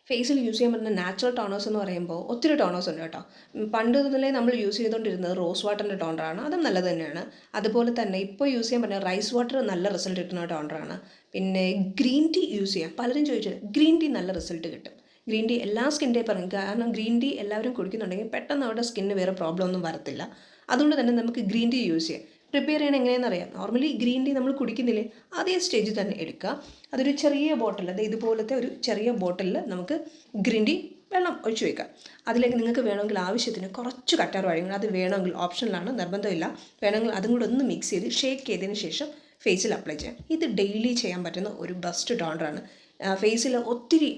ഫേസിൽ യൂസ് ചെയ്യാൻ പറ്റുന്ന നാച്ചുറൽ ടോണേഴ്സ് എന്ന് പറയുമ്പോൾ ഒത്തിരി ടോണേഴ്സ് ഉണ്ട് കേട്ടോ. പണ്ട് മുതലേ നമ്മൾ യൂസ് ചെയ്തുകൊണ്ടിരുന്നത് റോസ് വാട്ടറിൻ്റെ ടോണറാണ്, അതും നല്ലത് തന്നെയാണ്. അതുപോലെ തന്നെ ഇപ്പോൾ യൂസ് ചെയ്യാൻ പറ്റുന്ന റൈസ് വാട്ടർ നല്ല റിസൾട്ട് കിട്ടുന്ന ടോണറാണ്. പിന്നെ ഗ്രീൻ ടീ യൂസ് ചെയ്യാം. പലരും ചോദിച്ചത് ഗ്രീൻ ടീ നല്ല റിസൾട്ട് കിട്ടും. ഗ്രീൻ ടീ എല്ലാ സ്കിൻ്റെ പറയും, കാരണം ഗ്രീൻ ടീ എല്ലാവരും കുടിക്കുന്നുണ്ടെങ്കിൽ പെട്ടെന്ന് അവരുടെ സ്കിന്നിന് വേറെ പ്രോബ്ലം ഒന്നും വരത്തില്ല. അതുകൊണ്ട് തന്നെ നമുക്ക് ഗ്രീൻ ടീ യൂസ് ചെയ്യാം. പ്രിപ്പയർ ചെയ്യണം എങ്ങനെയെന്ന് അറിയാം. നോർമലി ഗ്രീൻ ടീ നമ്മൾ കുടിക്കുന്നില്ലേ, അതേ സ്റ്റേജിൽ തന്നെ എടുക്കുക. അതൊരു ചെറിയ ബോട്ടിൽ, അത് ഇതുപോലത്തെ ഒരു ചെറിയ ബോട്ടിലിൽ നമുക്ക് ഗ്രീൻ ടീ വെള്ളം ഒഴിച്ച് വയ്ക്കാം. അതിലേക്ക് നിങ്ങൾക്ക് വേണമെങ്കിൽ ആവശ്യത്തിന് കുറച്ച് കറ്റാർ വാഴകൾ, അത് വേണമെങ്കിൽ ഓപ്ഷനിലാണ്, നിർബന്ധമില്ല. വേണമെങ്കിൽ അതും കൂടെ ഒന്ന് മിക്സ് ചെയ്ത് ഷേക്ക് ചെയ്തതിന് ശേഷം ഫേസിൽ അപ്ലൈ ചെയ്യാം. ഇത് ഡെയിലി ചെയ്യാൻ പറ്റുന്ന ഒരു ബെസ്റ്റ് ടോണറാണ്. ഫേസിൽ ഒത്തിരി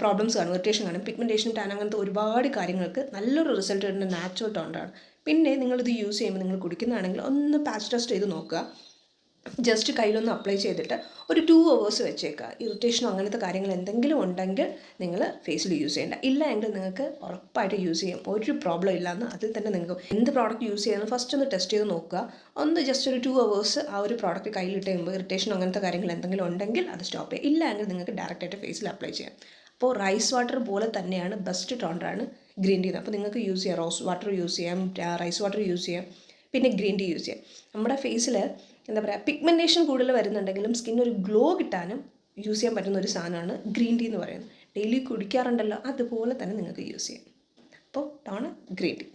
പ്രോബ്ലംസ് കാണും, ഇറിറ്റേഷൻ കാണും, പിഗ്മെൻറ്റേഷൻ, ടാൻ, അങ്ങനത്തെ ഒരുപാട് കാര്യങ്ങൾക്ക് നല്ലൊരു റിസൾട്ട് കിട്ടുന്ന നാച്ചുറൽ ടോണറാണ്. പിന്നെ നിങ്ങളിത് യൂസ് ചെയ്യുമ്പോൾ നിങ്ങൾ കുടിക്കുന്നതാണെങ്കിൽ ഒന്ന് പാച്ച് ടെസ്റ്റ് ചെയ്ത് നോക്കുക. ജസ്റ്റ് കയ്യിലൊന്ന് അപ്ലൈ ചെയ്തിട്ട് ഒരു 2 hours വെച്ചേക്കുക. ഇറിറ്റേഷനോ അങ്ങനത്തെ കാര്യങ്ങൾ എന്തെങ്കിലും ഉണ്ടെങ്കിൽ നിങ്ങൾ ഫേസിൽ യൂസ് ചെയ്യേണ്ട. ഇല്ല എങ്കിൽ നിങ്ങൾക്ക് ഉറപ്പായിട്ട് യൂസ് ചെയ്യും, ഒരു പ്രോബ്ലം ഇല്ലയെന്ന്. അതിൽ തന്നെ നിങ്ങൾക്ക് എന്ത് പ്രോഡക്റ്റ് യൂസ് ചെയ്യുന്നത് ഫസ്റ്റ് ഒന്ന് ടെസ്റ്റ് ചെയ്ത് നോക്കുക. ഒന്ന് ജസ്റ്റ് ഒരു 2 hours ആ ഒരു പ്രോഡക്റ്റ് കയ്യിലിട്ട് കഴിയുമ്പോൾ ഇറിറ്റേഷനോ അങ്ങനത്തെ കാര്യങ്ങൾ എന്തെങ്കിലും ഉണ്ടെങ്കിൽ അത് സ്റ്റോപ്പ് ചെയ്യുക. ഇല്ല എങ്കിൽ നിങ്ങൾക്ക് ഡയറക്റ്റായിട്ട് ഫേസിൽ അപ്ലൈ ചെയ്യാം. അപ്പോൾ റൈസ് വാട്ടർ പോലെ തന്നെയാണ്, ബെസ്റ്റ് ടോണറാണ് ഗ്രീൻ ടീ. അപ്പോൾ നിങ്ങൾക്ക് യൂസ് ചെയ്യാം, റോസ് വാട്ടർ യൂസ് ചെയ്യാം, റൈസ് വാട്ടർ യൂസ് ചെയ്യാം, പിന്നെ ഗ്രീൻ ടീ യൂസ് ചെയ്യാം. നമ്മുടെ ഫേസിൽ എന്താ പറയുക, പിഗ്മെൻറ്റേഷൻ കൂടുതൽ വരുന്നുണ്ടെങ്കിലും സ്കിന്നൊരു ഗ്ലോ കിട്ടാനും യൂസ് ചെയ്യാൻ പറ്റുന്ന ഒരു സാധനമാണ് ഗ്രീൻ ടീ എന്ന് പറയുന്നത്. ഡെയിലി കുടിക്കാറുണ്ടല്ലോ, അതുപോലെ തന്നെ നിങ്ങൾക്ക് യൂസ് ചെയ്യാം. അപ്പോൾ ടോണർ ഗ്രീൻ ടീ.